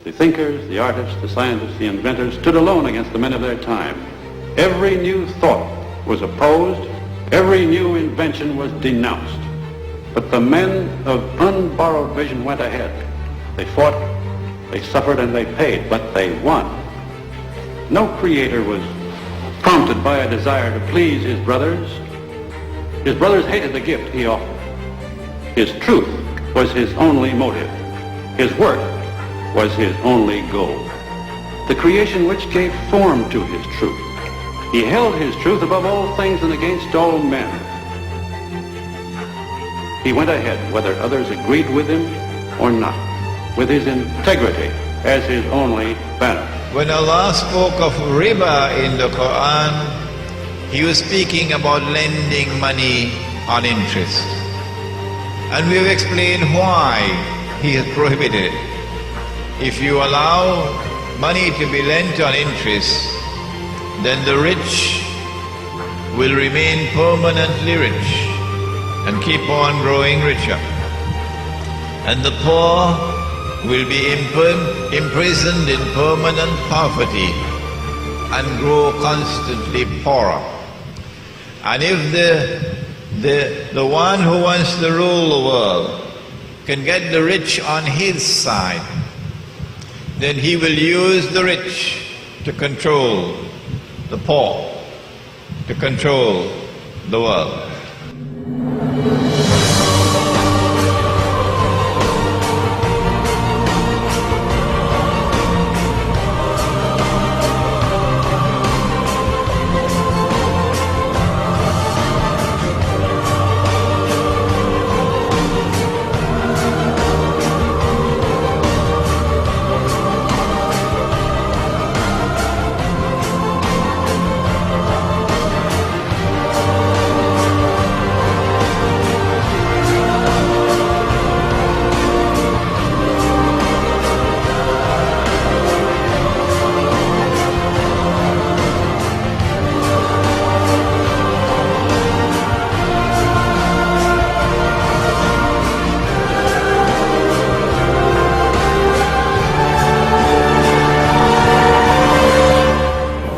The thinkers, the artists, the scientists, the inventors stood alone against the men of their time. Every new thought was opposed, every new invention was denounced. But the men of unborrowed vision went ahead. They fought, they suffered, and they paid, but they won. No creator was prompted by a desire to please his brothers. His brothers hated the gift he offered. His truth was his only motive. His work was his only goal. The creation which gave form to his truth. He held his truth above all things and against all men. He went ahead, whether others agreed with him or not, with his integrity as his only banner. When Allah spoke of riba in the Quran, He was speaking about lending money on interest. And we have explained why He has prohibited it. If you allow money to be lent on interest, then the rich will remain permanently rich and keep on growing richer. And the poor will be imprisoned in permanent poverty and grow constantly poorer. And if the one who wants to rule the world can get the rich on his side, then he will use the rich to control the poor, to control the world.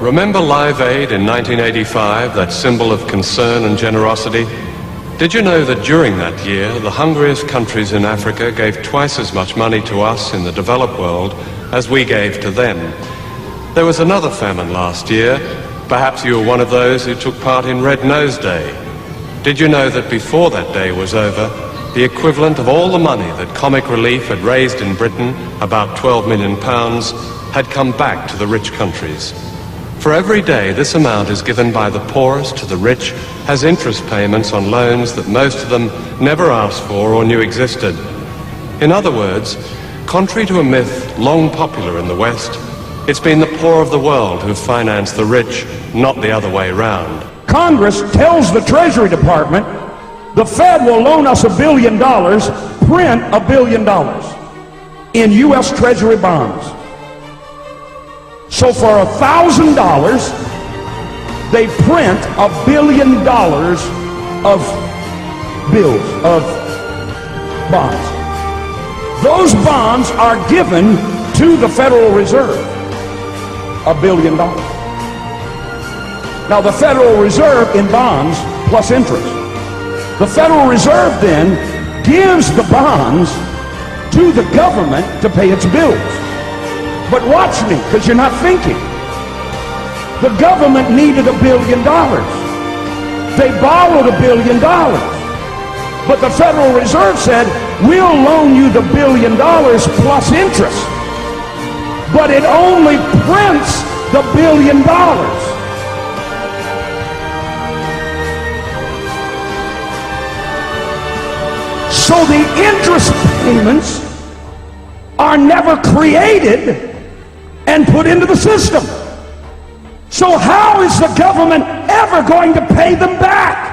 Remember Live Aid in 1985, that symbol of concern and generosity? Did you know that during that year, the hungriest countries in Africa gave twice as much money to us in the developed world as we gave to them? There was another famine last year. Perhaps you were one of those who took part in Red Nose Day. Did you know that before that day was over, the equivalent of all the money that Comic Relief had raised in Britain, about £12 million, had come back to the rich countries? For every day this amount is given by the poorest to the rich has interest payments on loans that most of them never asked for or knew existed. In other words, contrary to a myth long popular in the West, it's been the poor of the world who've financed the rich, not the other way round. Congress tells the Treasury Department the Fed will loan us $1 billion, print $1 billion in U.S. Treasury bonds. So for $1,000, they print $1 billion of bills, of bonds. Those bonds are given to the Federal Reserve, $1 billion. Now the Federal Reserve in bonds plus interest. The Federal Reserve then gives the bonds to the government to pay its bills. But watch me, because you're not thinking. The government needed $1 billion. They borrowed $1 billion. But the Federal Reserve said, we'll loan you the $1 billion plus interest. But it only prints the $1 billion. So the interest payments are never created and put into the system. So how is the government ever going to pay them back?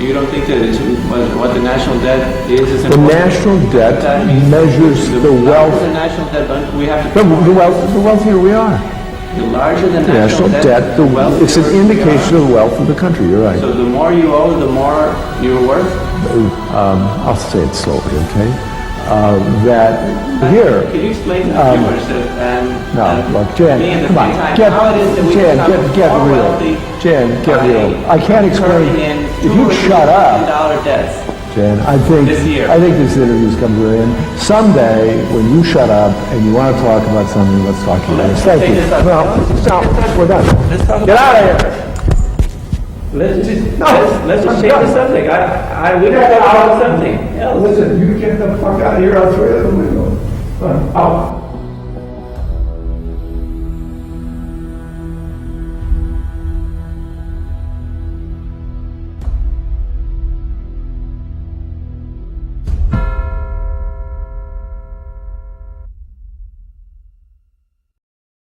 You don't think that it's what the national debt is The national debt measures the wealth. The national debt, we have to. The wealthier we are. The larger the The national debt, it's an indication of the wealth of the country, you're right. So the more you owe, the more you're worth? I'll say it slowly, okay? That here... Can you explain to the viewers No, look, Jan, come on, get real. Jan, get real. I can't explain... If you shut up... Jan, I think this interview's come to an end. Someday, when you shut up and you want to talk about something, let's talk about it. Thank you. No, we're done. Get out of here. Let's just change the subject. We don't talk about something else. Listen, you get the fuck out of here, I'll throw you out the window. Out.